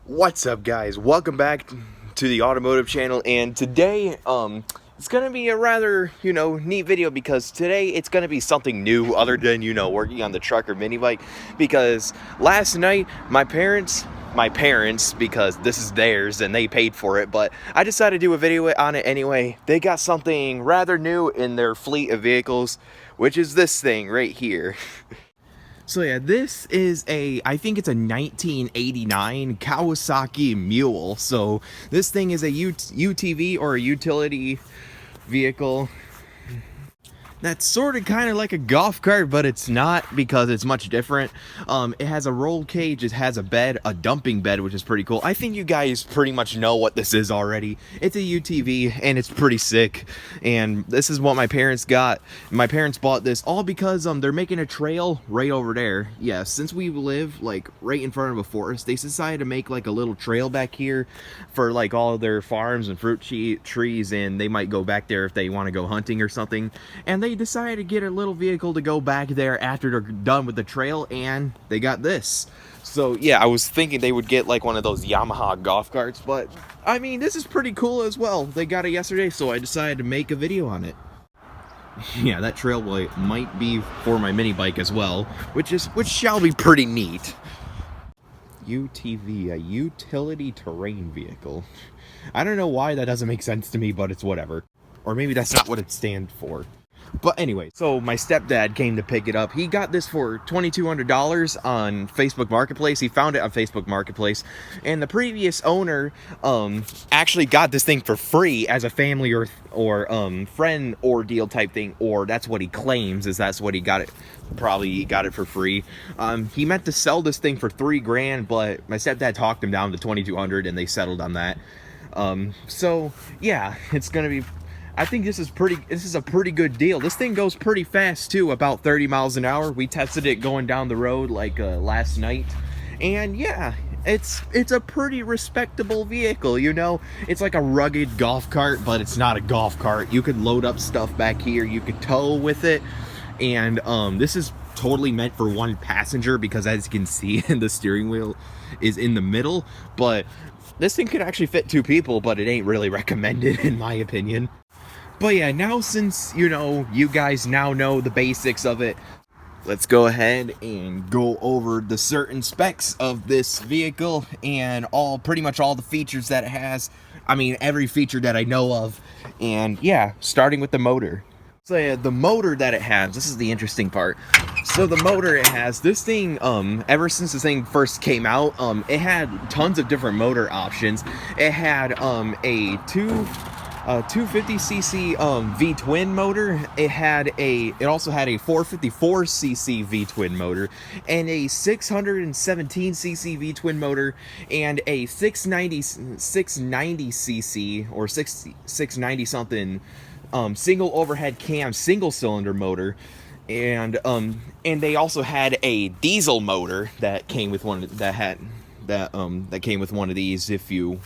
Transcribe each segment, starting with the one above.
What's up, guys? Welcome back to the automotive channel, and today it's gonna be a rather neat video, because today it's gonna be something new other than working on the truck or mini bike. Because last night my parents, because this is theirs and they paid for it, but I decided to do a video on it anyway. They got something rather new in their fleet of vehicles, which is this thing right here. So yeah, this is I think it's a 1989 Kawasaki Mule. So this thing is a UTV, or a utility vehicle. That's sort of kind of like a golf cart, but it's not, because it's much different. It has a roll cage, it has a bed, a dumping bed, which is pretty cool. I think you guys pretty much know what this is already. It's a UTV, and it's pretty sick. And this is what my parents got. My parents bought this all because they're making a trail right over there. Yeah, since we live like right in front of a forest, they decided to make like a little trail back here for like all of their farms and fruit trees, and they might go back there if they want to go hunting or something. And they decided to get a little vehicle to go back there after they're done with the trail, and they got this. So yeah, I was thinking they would get like one of those Yamaha golf carts, but I mean, this is pretty cool as well. They got it yesterday, so I decided to make a video on it. Yeah, that trail might be for my mini bike as well, which shall be pretty neat. UTV, a utility terrain vehicle. I don't know why that doesn't make sense to me, but it's whatever. Or maybe that's not what it stands for. But anyway, so my stepdad came to pick it up. He got this for $2,200 on Facebook Marketplace. He found it on Facebook Marketplace. And the previous owner actually got this thing for free as a family or friend ordeal type thing. Or that's what he claims, is that's what he got it. Probably he got it for free. He meant to sell this thing for $3 grand, but my stepdad talked him down to $2,200, and they settled on that. So yeah, it's gonna be, I think this is a pretty good deal. This thing goes pretty fast too, about 30 miles an hour. We tested it going down the road like last night, and yeah, it's a pretty respectable vehicle. It's like a rugged golf cart, but it's not a golf cart. You could load up stuff back here, you could tow with it, and this is totally meant for one passenger, because as you can see, the steering wheel is in the middle. But this thing could actually fit 2 people, but it ain't really recommended in my opinion. But yeah, now since you guys now know the basics of it, let's go ahead and go over the certain specs of this vehicle and pretty much all the features that it has. I mean, every feature that I know of. And yeah, starting with the motor. So yeah, the motor that it has, this is the interesting part. So the motor it has, this thing, ever since this thing first came out, it had tons of different motor options. It had a 250cc V-twin motor. It also had a 454cc V-twin motor, and a 617cc V-twin motor, and a 690cc or 690 something single overhead cam single cylinder motor. And they also had a diesel motor that came with one that came with one of these, if you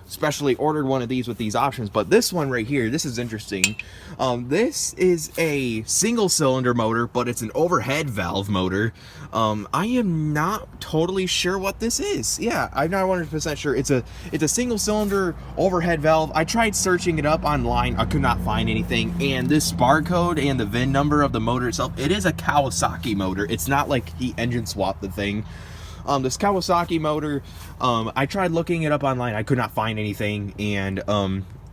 specially ordered one of these with these options. But this one right here, this is interesting. This is a single cylinder motor, but it's an overhead valve motor. I am not totally sure what this is. Yeah, I'm not 100% sure. It's a single cylinder overhead valve. I tried searching it up online, I could not find anything. And this barcode and the VIN number of the motor itself, it is a Kawasaki motor. It's not like he engine swapped the thing. This Kawasaki motor, I tried looking it up online, I could not find anything, and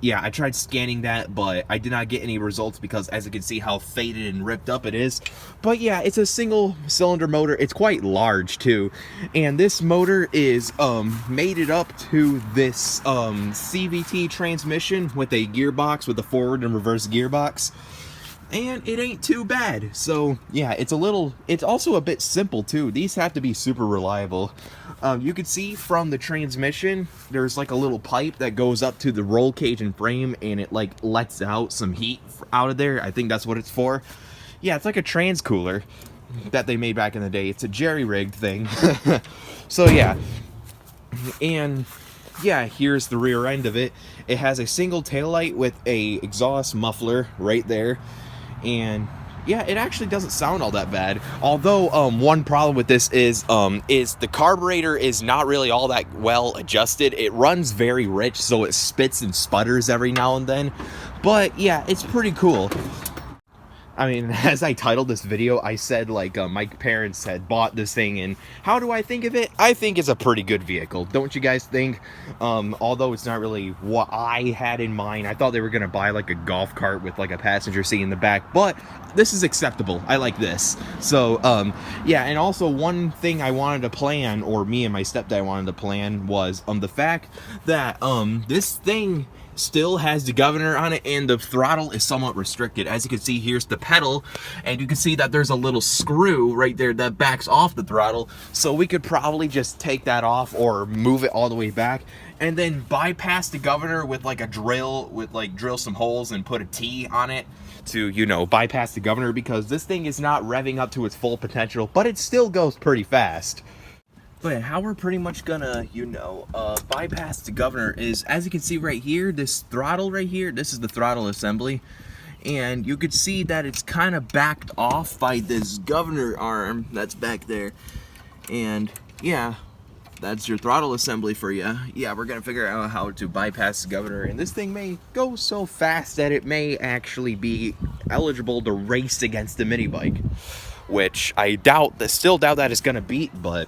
yeah, I tried scanning that, but I did not get any results, because as you can see how faded and ripped up it is. But yeah, it's a single cylinder motor. It's quite large too, and this motor is mated up to this CVT transmission with a gearbox, with a forward and reverse gearbox. And it ain't too bad. So yeah, it's also a bit simple too. These have to be super reliable. You can see from the transmission, there's like a little pipe that goes up to the roll cage and frame, and it like lets out some heat out of there. I think that's what it's for. Yeah, it's like a trans cooler that they made back in the day. It's a jerry-rigged thing. So yeah, and yeah, here's the rear end of it. It has a single taillight with a exhaust muffler right there. And yeah, it actually doesn't sound all that bad. Although, one problem with this is the carburetor is not really all that well adjusted. It runs very rich, so it spits and sputters every now and then. But yeah, it's pretty cool. I mean, as I titled this video, I said, like, my parents had bought this thing, and how do I think of it? I think it's a pretty good vehicle. Don't you guys think? Although it's not really what I had in mind. I thought they were going to buy, like, a golf cart with, like, a passenger seat in the back, but this is acceptable. I like this. So, yeah, and also one thing I wanted to plan, or me and my stepdad wanted to plan, was, the fact that, this thing still has the governor on it, and the throttle is somewhat restricted. As you can see, here's the pedal, and you can see that there's a little screw right there that backs off the throttle, so we could probably just take that off or move it all the way back and then bypass the governor with like a drill, drill some holes and put a T on it to, you know, bypass the governor, because this thing is not revving up to its full potential, but it still goes pretty fast. But how we're pretty much gonna, you know, bypass the governor is, as you can see right here, this throttle right here, this is the throttle assembly, and you could see that it's kind of backed off by this governor arm that's back there. And yeah, that's your throttle assembly for you. Yeah, we're gonna figure out how to bypass the governor, and this thing may go so fast that it may actually be eligible to race against the mini bike, which I still doubt that it's gonna beat, but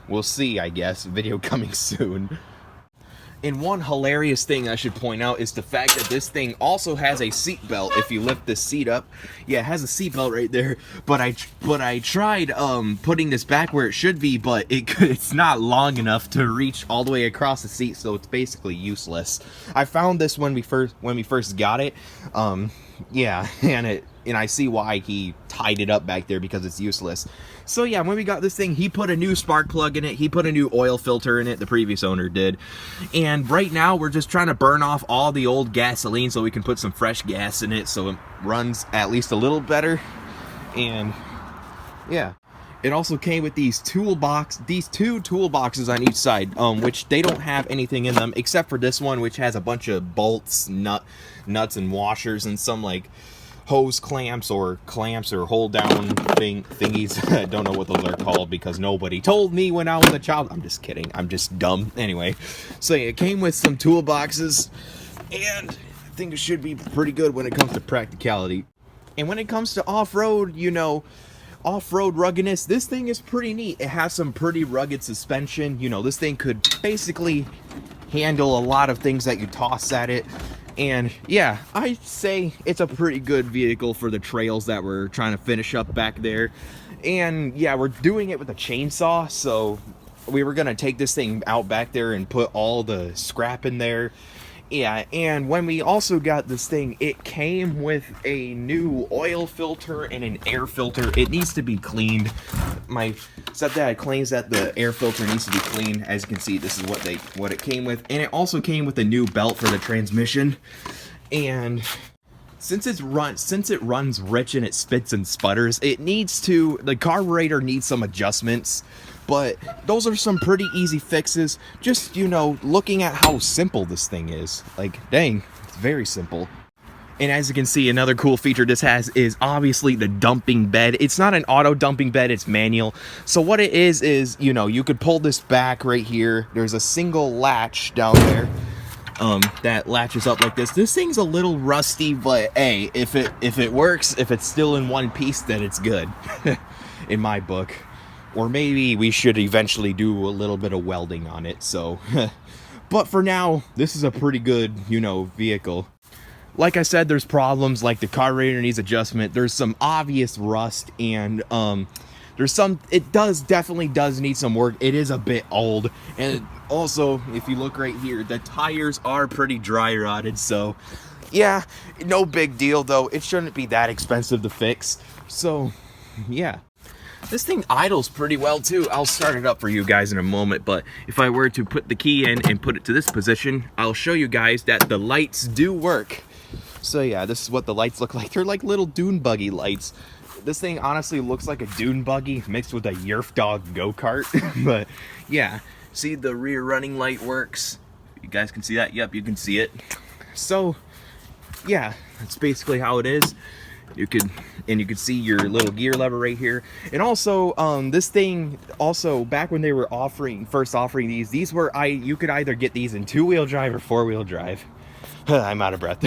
we'll see, I guess. Video coming soon. And one hilarious thing I should point out is the fact that this thing also has a seat belt. If you lift this seat up, yeah, it has a seat belt right there. But I tried putting this back where it should be, but it's not long enough to reach all the way across the seat, so it's basically useless. I found this when we first got it. Yeah, and I see why he tied it up back there, because it's useless. So yeah, when we got this thing, he put a new spark plug in it, he put a new oil filter in it, the previous owner did. And right now, we're just trying to burn off all the old gasoline so we can put some fresh gas in it so it runs at least a little better. And yeah. It also came with these two toolboxes on each side, which they don't have anything in them except for this one, which has a bunch of bolts, nuts and washers, and some like hose clamps or hold down thingies. I don't know what those are called because nobody told me when I was a child. I'm just kidding. I'm just dumb. Anyway, so yeah, it came with some toolboxes, and I think it should be pretty good when it comes to practicality. And when it comes to off-road, you know, off-road ruggedness, this thing is pretty neat. It has some pretty rugged suspension. You know, this thing could basically handle a lot of things that you toss at it. And yeah, I'd say it's a pretty good vehicle for the trails that we're trying to finish up back there. And yeah, we're doing it with a chainsaw, so we were gonna take this thing out back there and put all the scrap in there. Yeah, and when we also got this thing, it came with a new oil filter and an air filter. It needs to be cleaned. My stepdad claims that the air filter needs to be cleaned. As you can see, this is what it came with. And it also came with a new belt for the transmission. And since it runs rich and it spits and sputters, the carburetor needs some adjustments. But those are some pretty easy fixes. Just, you know, looking at how simple this thing is. Like, dang, it's very simple. And as you can see, another cool feature this has is obviously the dumping bed. It's not an auto dumping bed, it's manual. So what it is, you know, you could pull this back right here. There's a single latch down there that latches up like this. This thing's a little rusty, but hey, if it works, if it's still in one piece, then it's good. In my book. Or maybe we should eventually do a little bit of welding on it, so. But for now, this is a pretty good, you know, vehicle. Like I said, there's problems, like the carburetor needs adjustment. There's some obvious rust, and it definitely does need some work. It is a bit old, and also, if you look right here, the tires are pretty dry rotted, so yeah, no big deal though. It shouldn't be that expensive to fix, so yeah. This thing idles pretty well too. I'll start it up for you guys in a moment, but if I were to put the key in and put it to this position, I'll show you guys that the lights do work. So yeah, this is what the lights look like. They're like little dune buggy lights. This thing honestly looks like a dune buggy mixed with a Yerf Dog go-kart. But yeah, see, the rear running light works. You guys can see that? Yep, you can see it. So yeah, that's basically how it is. You could and you can see your little gear lever right here. And also, this thing, also back when they were first offering these were, you could either get these in 2-wheel drive or 4-wheel drive. I'm out of breath.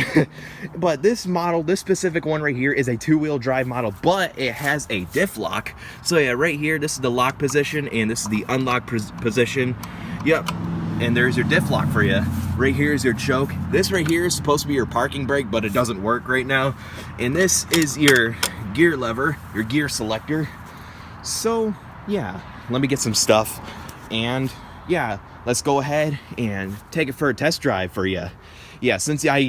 But this model, this specific one right here, is a 2-wheel drive model, but it has a diff lock. So yeah, right here, this is the lock position, and this is the unlock position. Yep, and there's your diff lock for you. Right here is your choke. This right here is supposed to be your parking brake, but it doesn't work right now. And this is your gear lever, your gear selector. So yeah, let me get some stuff, and yeah, let's go ahead and take it for a test drive for you. Yeah, since I,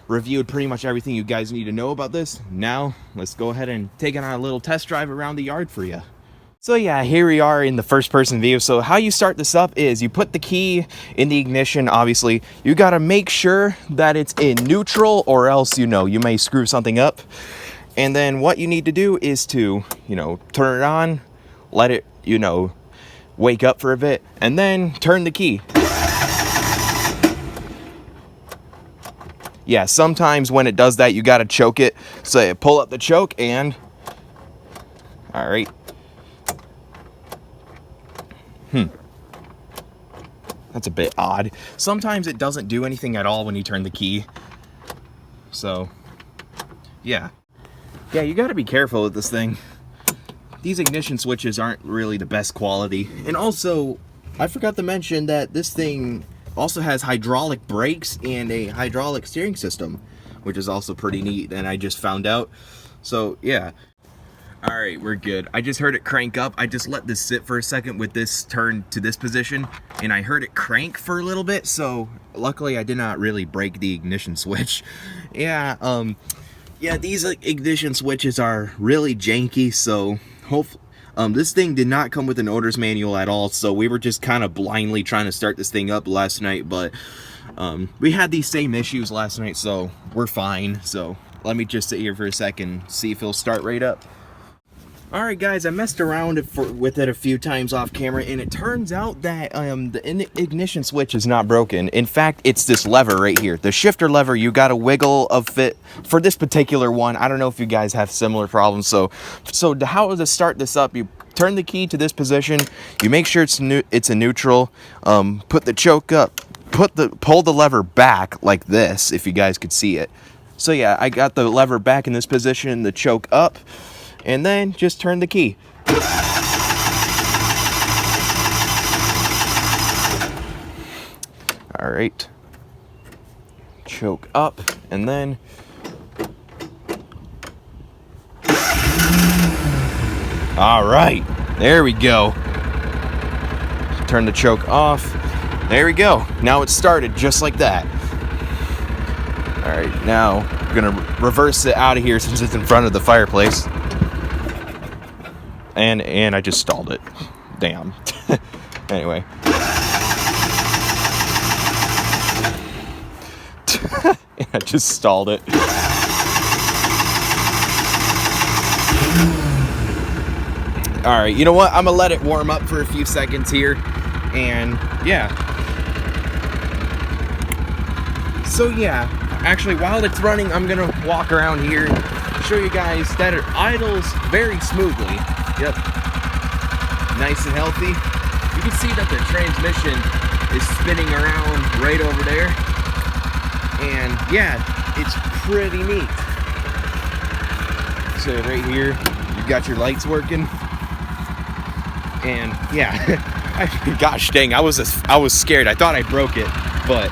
reviewed pretty much everything you guys need to know about this, now let's go ahead and take it on a little test drive around the yard for you. So yeah, here we are in the first person view. So how you start this up is you put the key in the ignition. Obviously, you got to make sure that it's in neutral, or else, you may screw something up. And then what you need to do is to, turn it on, let it, wake up for a bit, and then turn the key. Yeah, sometimes when it does that, you got to choke it. So pull up the choke and, all right. That's a bit odd. Sometimes it doesn't do anything at all when you turn the key. So, yeah. Yeah, you got to be careful with this thing. These ignition switches aren't really the best quality. And also, I forgot to mention that this thing also has hydraulic brakes and a hydraulic steering system, which is also pretty neat, and I just found out. So yeah, all right, we're good. I just heard it crank up. I just let this sit for a second with this turned to this position, and I heard it crank for a little bit. So luckily I did not really break the ignition switch. Yeah, yeah, these ignition switches are really janky, so hopefully this thing did not come with an owner's manual at all, so we were just kind of blindly trying to start this thing up last night, but we had these same issues last night, so we're fine. So let me just sit here for a second, see if it'll start right up. Alright guys, I messed around with it a few times off camera, and it turns out that the ignition switch is not broken. In fact, it's this lever right here. The shifter lever, you got to wiggle of it for this particular one. I don't know if you guys have similar problems. So how to start this up, you turn the key to this position, you make sure it's in neutral, put the choke up, pull the lever back like this, if you guys could see it. So yeah, I got the lever back in this position, the choke up, and then just turn the key. All right, choke up, and then all right, there we go. Turn the choke off. There we go. Now it's started just like that. All right, now I'm gonna reverse it out of here since it's in front of the fireplace. And I just stalled it. Damn. Anyway. I just stalled it. Alright, you know what? I'm gonna let it warm up for a few seconds here. And yeah. So yeah, actually while it's running, I'm gonna walk around here and show you guys that it idles very smoothly. Yep, nice and healthy. You can see that the transmission is spinning around right over there, and yeah, it's pretty neat. So right here, you've got your lights working, and yeah, gosh dang, I was scared. I thought I broke it, but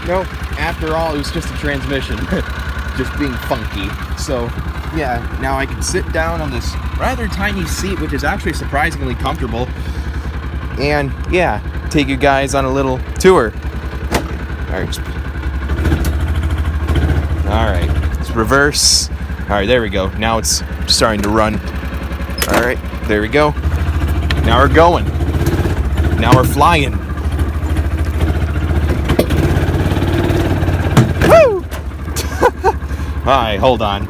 nope. After all, it was just a transmission, just being funky. So yeah, now I can sit down on this rather tiny seat, which is actually surprisingly comfortable, and yeah, take you guys on a little tour. All right, let's reverse. All right, there we go. Now it's starting to run. All right, there we go. Now we're going. Now we're flying. Woo! All right, hold on.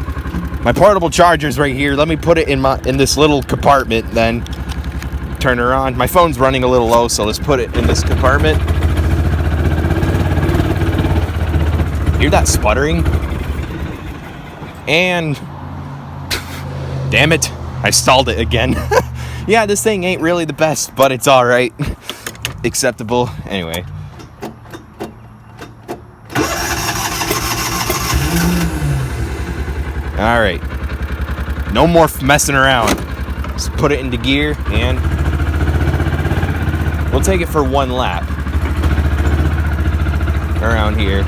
My portable charger's right here. Let me put it in this little compartment, then turn her on. My phone's running a little low, so let's put it in this compartment. Hear that sputtering? And Damn it, I stalled it again. Yeah, this thing ain't really the best, but it's alright. Acceptable. Anyway. Alright. No more messing around. Just put it into gear and we'll take it for one lap. Around here.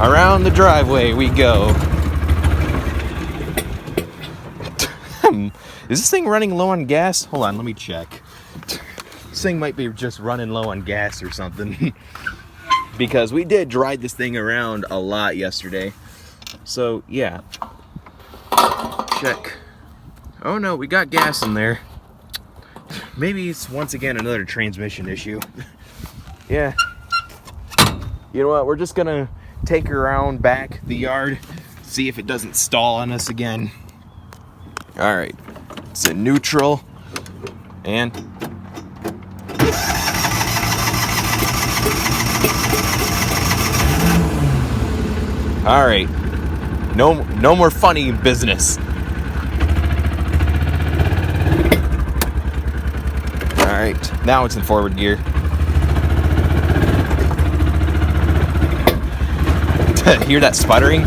Around the driveway we go. Is this thing running low on gas? Hold on, let me check. This thing might be just running low on gas or something. Because we did ride this thing around a lot yesterday. So, yeah. Check. Oh no, we got gas in there. Maybe it's once again another transmission issue. Yeah. You know what? We're just gonna take her around back the yard, see if it doesn't stall on us again. Alright. It's in neutral. And alright. No more funny business. Alright, now it's in forward gear. Hear that sputtering?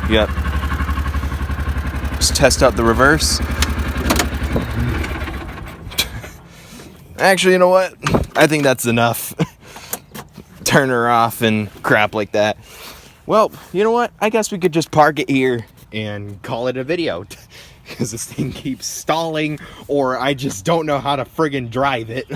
Yep. Just test out the reverse. Actually, you know what? I think that's enough. Turn her off and crap like that. Well, you know what? I guess we could just park it here and call it a video. Because this thing keeps stalling, or I just don't know how to friggin' drive it.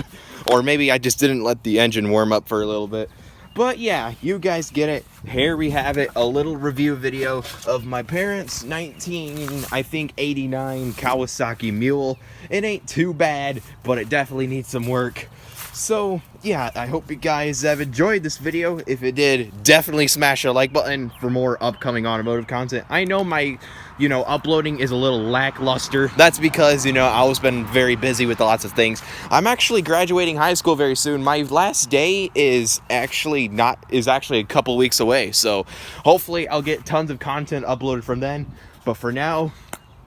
Or maybe I just didn't let the engine warm up for a little bit. But yeah, you guys get it. Here we have it, a little review video of my parents' 1989 Kawasaki Mule. It ain't too bad, but it definitely needs some work. So yeah, I hope you guys have enjoyed this video. If it did, definitely smash a like button for more upcoming automotive content. I know my, uploading is a little lackluster. That's because, I've been very busy with lots of things. I'm actually graduating high school very soon. My last day is actually a couple weeks away. So hopefully I'll get tons of content uploaded from then. But for now,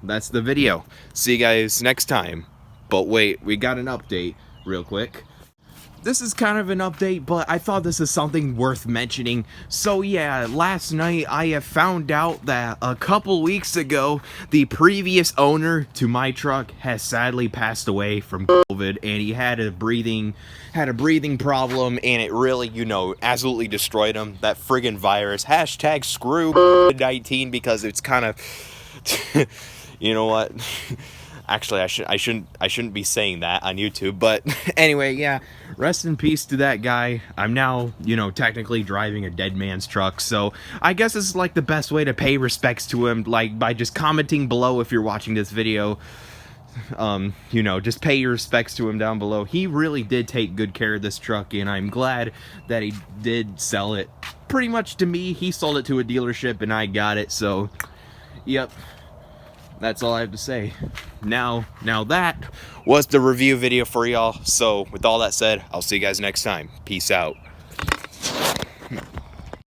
that's the video. See you guys next time. But wait, we got an update real quick. This is kind of an update, but I thought this is something worth mentioning. So yeah, last night I have found out that a couple weeks ago, the previous owner to my truck has sadly passed away from COVID, and he had a breathing problem, and it really, absolutely destroyed him. That friggin' virus. Hashtag screw COVID-19, because it's kind of, you know what? Actually, I shouldn't be saying that on YouTube, but anyway, yeah, rest in peace to that guy. I'm now, technically driving a dead man's truck, so I guess this is like the best way to pay respects to him, like by just commenting below if you're watching this video. Just pay your respects to him down below. He really did take good care of this truck, and I'm glad that he did sell it. Pretty much to me, he sold it to a dealership, and I got it, so, yep. That's all I have to say. Now that was the review video for y'all. So with all that said, I'll see you guys next time. Peace out.